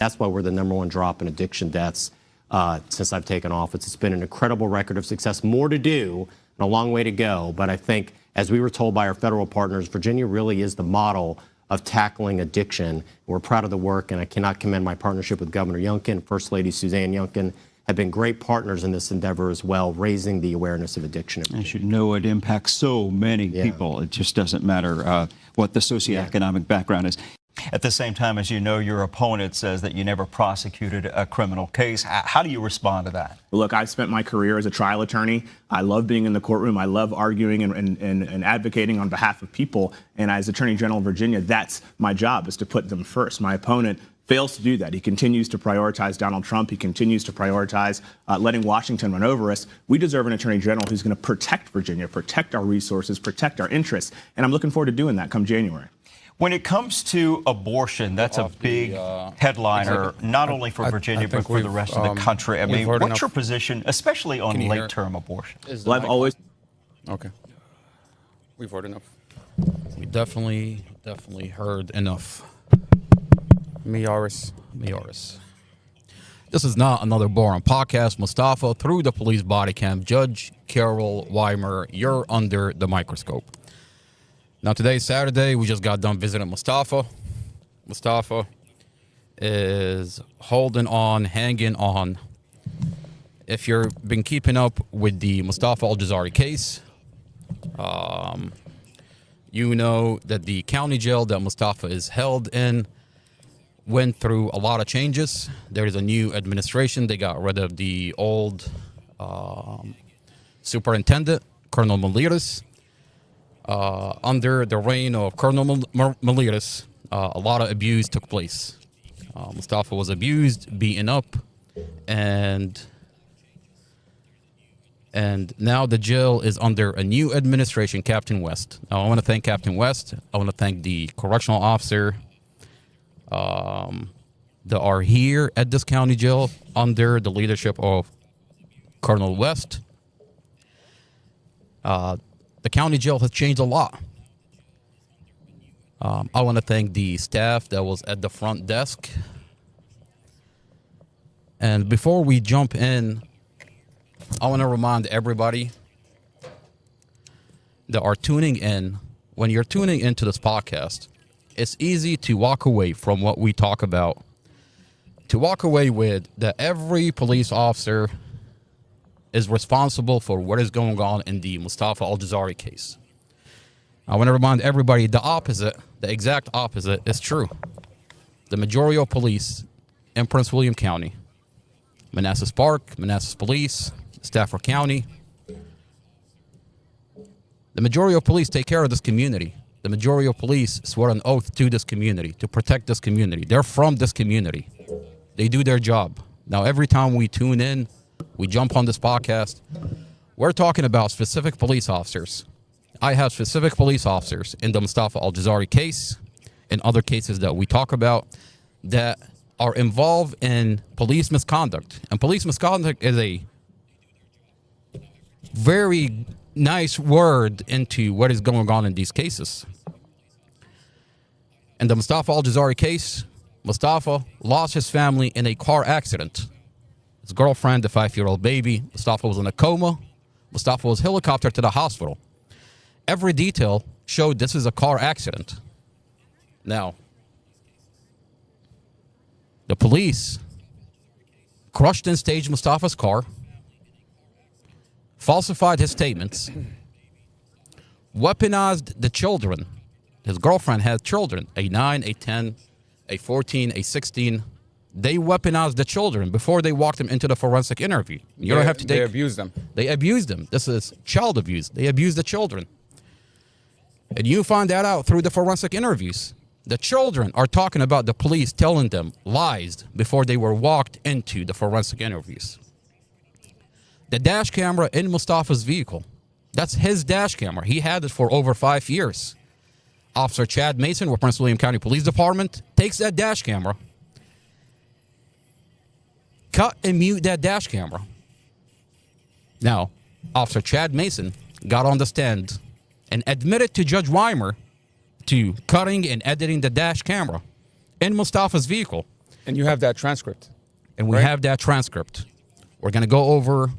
That's why we're the #1 drop in addiction deaths since I've taken office. It's been an incredible record of success. More to do and a long way to go. But I think, as we were told by our federal partners, Virginia really is the model of tackling addiction. We're proud of the work, and I cannot commend my partnership with Governor Youngkin. First Lady Suzanne Youngkin have been great partners in this endeavor as well, raising the awareness of addiction. As you know, it impacts so many people. It just doesn't matter what the socioeconomic background is. At the same time, as you know, your opponent says that you never prosecuted a criminal case. How do you respond to that? Look, I've spent my career as a trial attorney. I love being in the courtroom. I love arguing and advocating on behalf of people. And as Attorney General of Virginia, that's my job, is to put them first. My opponent fails to do that. He continues to prioritize Donald Trump. He continues to prioritize letting Washington run over us. We deserve an Attorney General who's going to protect Virginia, protect our resources, protect our interests. And I'm looking forward to doing that come January. When it comes to abortion, that's a big headliner, not only for Virginia, but for the rest of the country. I mean, what's your position, especially on late-term abortion? Well, I've always... Okay. We've heard enough. We definitely heard enough. Mioris. This is not another boring podcast. Mustafa, through the police body cam. Judge Carol Weimer, you're under the microscope. Now, today's Saturday. We just got done visiting Mustafa. Mustafa is holding on, hanging on. If you've been keeping up with the Mustafa Al-Jazari case, you know that the county jail that Mustafa is held in went through a lot of changes. There is a new administration. They got rid of the old superintendent, Colonel Maliras. Under the reign of Colonel Maliras, a lot of abuse took place. Mustafa was abused, beaten up, and now the jail is under a new administration, Captain West. Now, I want to thank Captain West. I want to thank the correctional officer that are here at this county jail under the leadership of Colonel West. The county jail has changed a lot. I want to thank the staff that was at the front desk. And before we jump in, I want to remind everybody that are tuning in, when you're tuning into this podcast, it's easy to walk away from what we talk about, to walk away with that every police officer is responsible for what is going on in the Mustafa Al-Jazari case. I want to remind everybody the opposite, the exact opposite, is true. The majority of police in Prince William County, Manassas Park, Manassas Police, Stafford County, the majority of police take care of this community. The majority of police swear an oath to this community, to protect this community. They're from this community. They do their job. Now, every time we tune in, we jump on this podcast, we're talking about specific police officers. I have specific police officers in the Mustafa Al-Jazari case and other cases that we talk about that are involved in police misconduct. And police misconduct is a very nice word into what is going on in these cases. In the Mustafa Al-Jazari case, Mustafa lost his family in a car accident. His girlfriend, the 5-year-old baby. Mustafa was in a coma. Mustafa was helicoptered to the hospital. Every detail showed this is a car accident. Now, the police crushed and staged Mustafa's car, falsified his statements, weaponized the children. His girlfriend had children, a 9, a 10, a 14, a 16. They weaponized the children before they walked them into the forensic interview. You don't have to take. They abused them. They abused them. This is child abuse. They abused the children. And you find that out through the forensic interviews. The children are talking about the police telling them lies before they were walked into the forensic interviews. The dash camera in Mustafa's vehicle, that's his dash camera. He had it for over 5 years. Officer Chad Mason with Prince William County Police Department takes that dash camera, cut and mute that dash camera. Now, Officer Chad Mason got on the stand and admitted to Judge Weimer to cutting and editing the dash camera in Mustafa's vehicle. And you have that transcript. And we right? have that transcript. We're going to go over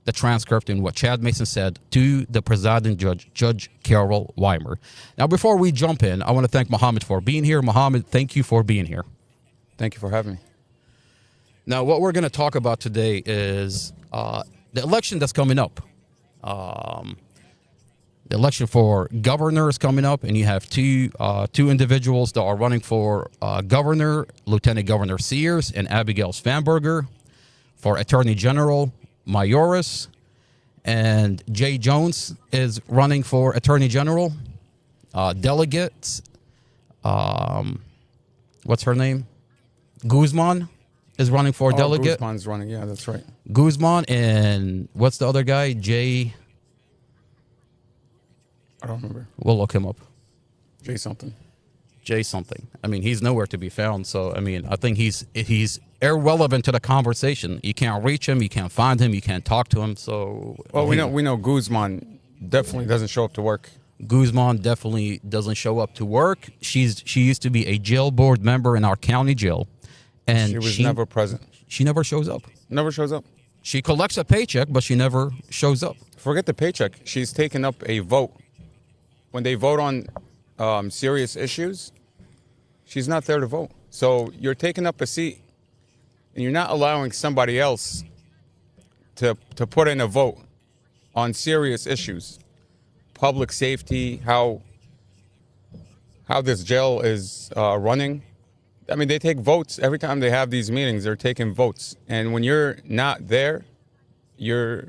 the transcript and what Chad Mason said to the presiding judge, Judge Carol Weimer. Now, before we jump in, I want to thank Mohammed for being here. Mohammed, thank you for being here. Thank you for having me. Now, what we're going to talk about today is the election that's coming up. The election for governor is coming up, and you have two individuals that are running for governor, Lieutenant Governor Sears and Abigail Spanberger. For Attorney General, Mayoris, and Jay Jones is running for Attorney General. Delegates, what's her name? Guzman is running for delegate. Guzman's running, yeah, that's right. Guzman and what's the other guy? Jay. I don't remember. We'll look him up. Jay something. Jay something. I mean, he's nowhere to be found. So, I mean, I think he's irrelevant to the conversation. You can't reach him. You can't find him. You can't talk to him. So, well, we know Guzman definitely doesn't show up to work. Guzman definitely doesn't show up to work. She used to be a jail board member in our county jail, and she was never present. She never shows up. Never shows up. She collects a paycheck, but she never shows up. Forget the paycheck. She's taken up a vote. When they vote on serious issues, she's not there to vote. So you're taking up a seat, and you're not allowing somebody else to put in a vote on serious issues. Public safety, how this jail is running. I mean, they take votes every time they have these meetings. They're taking votes, and when you're not there, you're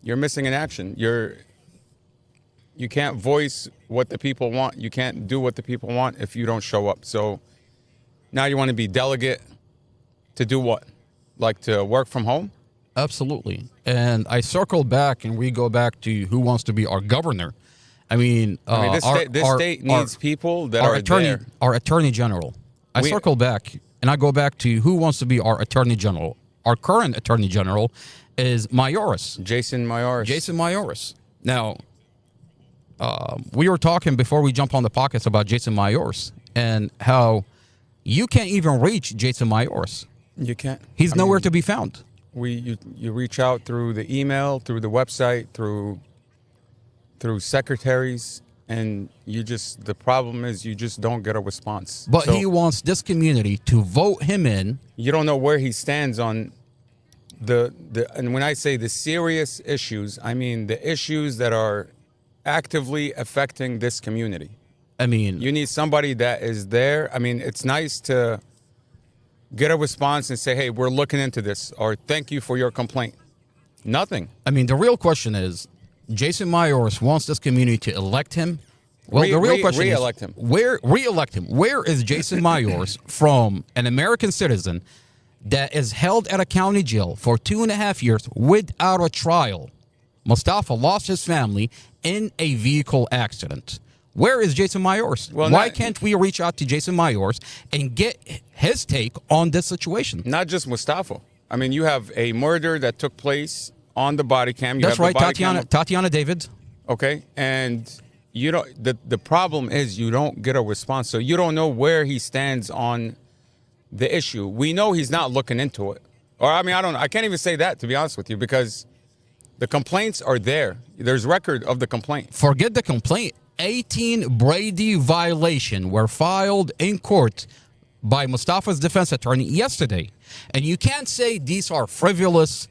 missing in action. You can't voice what the people want. You can't do what the people want if you don't show up. So now you want to be delegate to do what? Like to work from home? Absolutely. And I circle back and we go back to who wants to be our governor. I mean, this state needs people that are there. Our attorney general. I circle back and I go back to who wants to be our attorney general. Our current attorney general is Mayoris. Jason Mayoris. Jason Mayoris. Now, we were talking before we jump on the podcast about Jason Mayoris and how you can't even reach Jason Mayoris. You can't. He's nowhere to be found. You reach out through the email, through the website, through secretaries, and the problem is you just don't get a response. But so, he wants this community to vote him in. You don't know where he stands on and when I say the serious issues, I mean the issues that are actively affecting this community. I mean, you need somebody that is there. I mean, it's nice to get a response and say, hey, we're looking into this, or thank you for your complaint. Nothing. I mean, the real question is, Jason Mayoris wants this community to elect him. Well, the real question is, re-elect him. Where is Jason Mayoris from, an American citizen that is held at a county jail for 2.5 years without a trial? Mustafa lost his family in a vehicle accident. Where is Jason Mayoris? Well, why can't we reach out to Jason Mayoris and get his take on this situation? Not just Mustafa. I mean, you have a murder that took place on the body cam. That's right, Tatiana David. Okay, and you don't. The problem is you don't get a response, so you don't know where he stands on the issue. We know he's not looking into it, or I mean, I don't know. I can't even say that, to be honest with you, because the complaints are there. There's record of the complaint. Forget the complaint. 18 Brady violations were filed in court by Mustafa's defense attorney yesterday. And you can't say these are frivolous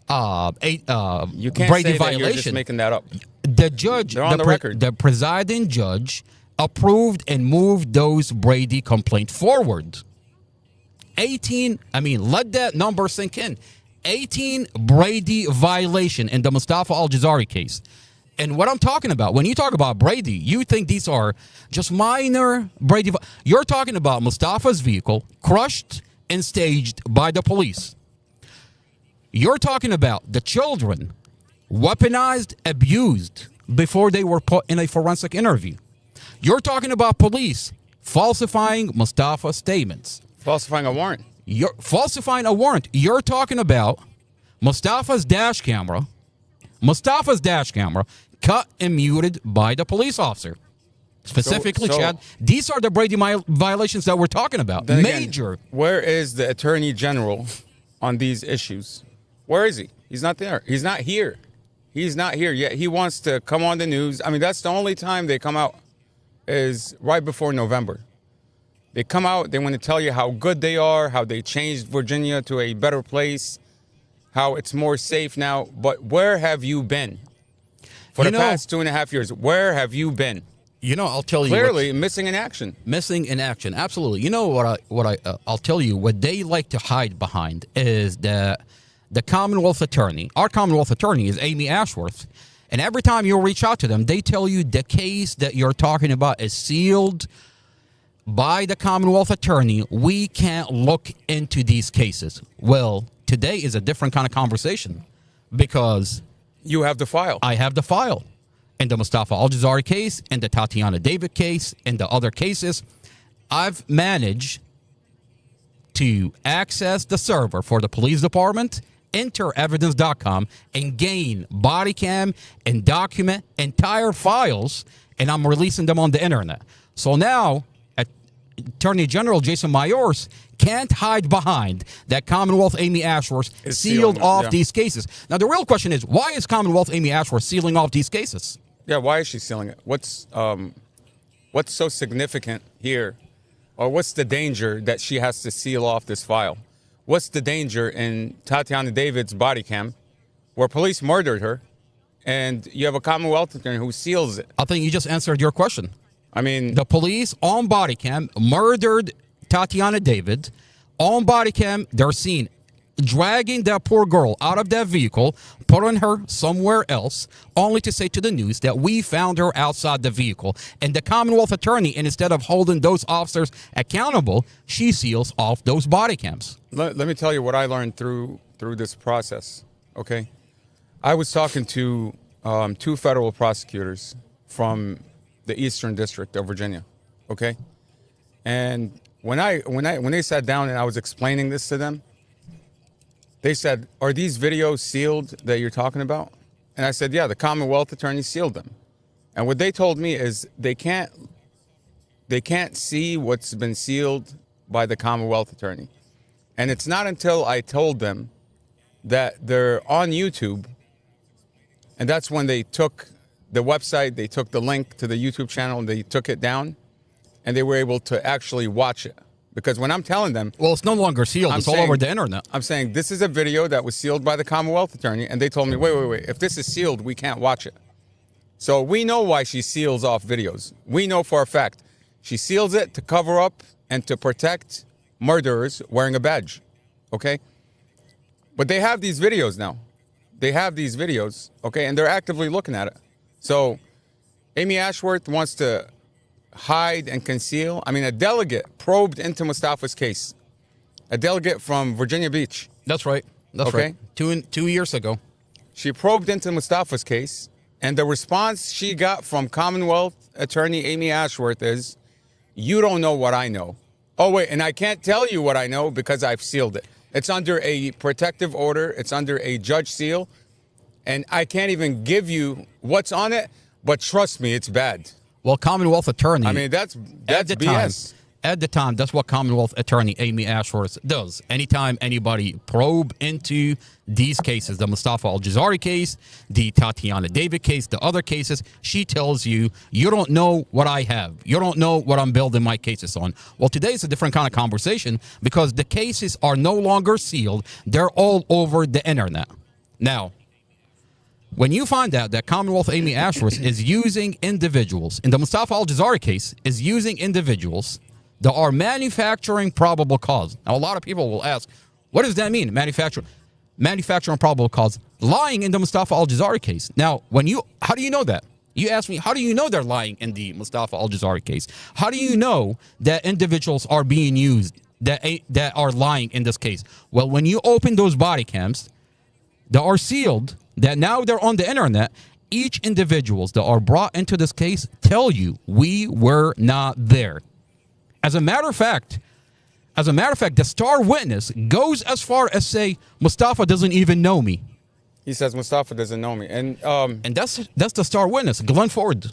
you can't Brady say violations. That you're just making that up. The judge, they're on the record. The presiding judge approved and moved those Brady complaints forward. 18, I mean, let that number sink in. 18 Brady violation in the Mustafa Al-Jazari case. And what I'm talking about, when you talk about Brady, you think these are just minor Brady. You're talking about Mustafa's vehicle crushed and staged by the police. You're talking about the children weaponized, abused before they were put in a forensic interview. You're talking about police falsifying Mustafa's statements. Falsifying a warrant. You're falsifying a warrant. You're talking about Mustafa's dash camera cut and muted by the police officer. Specifically, Chad, these are the Brady violations that we're talking about. Major. Again, where is the Attorney General on these issues? Where is he? He's not there. He's not here. He's not here yet. He wants to come on the news. I mean, that's the only time they come out is right before November. They come out, they want to tell you how good they are, how they changed Virginia to a better place, how it's more safe now. But where have you been for the past 2.5 years? Where have you been? I'll tell you. Clearly missing in action. Missing in action, absolutely. You know I'll tell you what they like to hide behind is that the Commonwealth Attorney, our Commonwealth Attorney is Amy Ashworth, and every time you reach out to them, they tell you the case that you're talking about is sealed by the Commonwealth Attorney. We can't look into these cases. Well, today is a different kind of conversation because you have the file. I have the file. In the Mustafa Al-Jazari case, in the Tatiana David case, in the other cases, I've managed to access the server for the police department, enter evidence.com, and gain body cam and document entire files, and I'm releasing them on the internet. So now, Attorney General Jason Myers can't hide behind that Commonwealth Amy Ashworth sealed off these cases. Now, the real question is, why is Commonwealth Amy Ashworth sealing off these cases? Yeah, why is she sealing it? What's so significant here? Or what's the danger that she has to seal off this file? What's the danger in Tatiana David's body cam where police murdered her and you have a Commonwealth attorney who seals it? I think you just answered your question. I mean, the police on body cam murdered Tatiana David. On body cam, they're seen dragging that poor girl out of that vehicle, putting her somewhere else, only to say to the news that we found her outside the vehicle. And the Commonwealth Attorney, instead of holding those officers accountable, she seals off those body cams. Let me tell you what I learned through this process, okay? I was talking to 2 federal prosecutors from the Eastern District of Virginia, okay? And when they sat down and I was explaining this to them, they said, "Are these videos sealed that you're talking about?" And I said, "Yeah, the Commonwealth Attorney sealed them." And what they told me is they can't see what's been sealed by the Commonwealth Attorney. And it's not until I told them that they're on YouTube, and that's when they took the website, they took the link to the YouTube channel, and they took it down, and they were able to actually watch it. Because when I'm telling them... Well, it's no longer sealed. It's all over the internet. I'm saying this is a video that was sealed by the Commonwealth Attorney, and they told me, wait. If this is sealed, we can't watch it. So we know why she seals off videos. We know for a fact. She seals it to cover up and to protect murderers wearing a badge, okay? But they have these videos now. They have these videos, okay? And they're actively looking at it. So Amy Ashworth wants to hide and conceal. I mean, a delegate probed into Mustafa's case. A delegate from Virginia Beach. That's right. That's right. 2 years ago. She probed into Mustafa's case, and the response she got from Commonwealth Attorney Amy Ashworth is, "You don't know what I know." Oh, wait, and I can't tell you what I know because I've sealed it. It's under a protective order. It's under a judge seal. And I can't even give you what's on it, but trust me, it's bad. Well, Commonwealth Attorney... I mean, that's BS. At the time, that's what Commonwealth Attorney Amy Ashworth does. Anytime anybody probe into these cases, the Mustafa Al-Jazari case, the Tatiana David case, the other cases, she tells you, you don't know what I have. You don't know what I'm building my cases on. Well, today is a different kind of conversation because the cases are no longer sealed. They're all over the internet. Now, when you find out that Commonwealth Amy Ashworth is using individuals, in the Mustafa Al-Jazari case, is using individuals that are manufacturing probable cause. Now, a lot of people will ask, what does that mean, manufacturing probable cause? Lying in the Mustafa Al-Jazari case. Now, how do you know that? You ask me, how do you know they're lying in the Mustafa Al-Jazari case? How do you know that individuals are being used that are lying in this case? Well, when you open those body cams that are sealed, that now they're on the internet, each individuals that are brought into this case tell you we were not there. As a matter of fact, the star witness goes as far as say Mustafa doesn't even know me. He says Mustafa doesn't know me, and that's the star witness, Glenn Ford.